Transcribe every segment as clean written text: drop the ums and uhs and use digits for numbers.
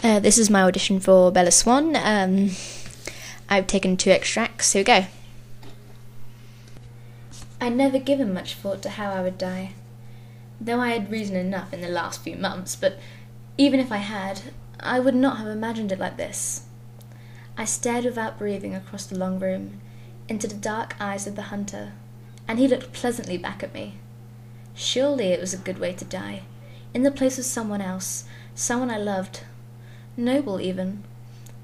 This is my audition for Bella Swan. I've taken 2 extracts, here we go. I'd never given much thought to how I would die, though I had reason enough in the last few months, but even if I had, I would not have imagined it like this. I stared without breathing across the long room, into the dark eyes of the hunter, and he looked pleasantly back at me. Surely it was a good way to die, in the place of someone else, someone I loved. Noble, even.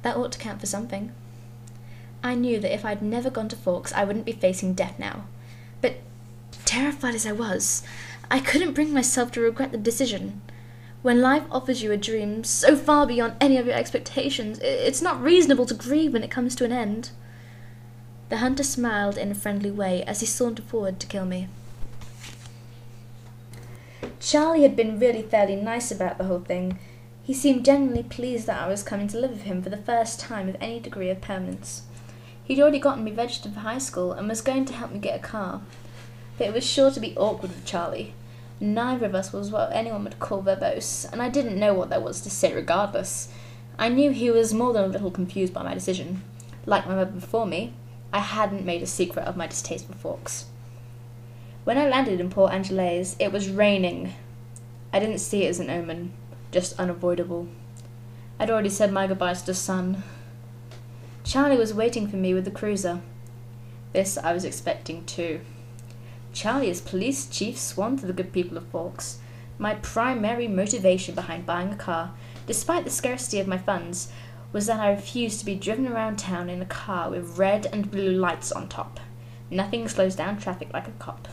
That ought to count for something. I knew that if I'd never gone to Forks, I wouldn't be facing death now. But, terrified as I was, I couldn't bring myself to regret the decision. When life offers you a dream so far beyond any of your expectations, it's not reasonable to grieve when it comes to an end. The hunter smiled in a friendly way as he sauntered forward to kill me. Charlie had been really fairly nice about the whole thing. He seemed genuinely pleased that I was coming to live with him for the first time with any degree of permanence. He'd already gotten me registered for high school and was going to help me get a car. But it was sure to be awkward with Charlie. Neither of us was what anyone would call verbose, and I didn't know what there was to say regardless. I knew he was more than a little confused by my decision. Like my mother before me, I hadn't made a secret of my distaste for Forks. When I landed in Port Angeles, it was raining. I didn't see it as an omen, just unavoidable. I'd already said my goodbyes to the sun. Charlie was waiting for me with the cruiser. This I was expecting too. Charlie is Police Chief Swan to the good people of Forks. My primary motivation behind buying a car, despite the scarcity of my funds, was that I refused to be driven around town in a car with red and blue lights on top. Nothing slows down traffic like a cop.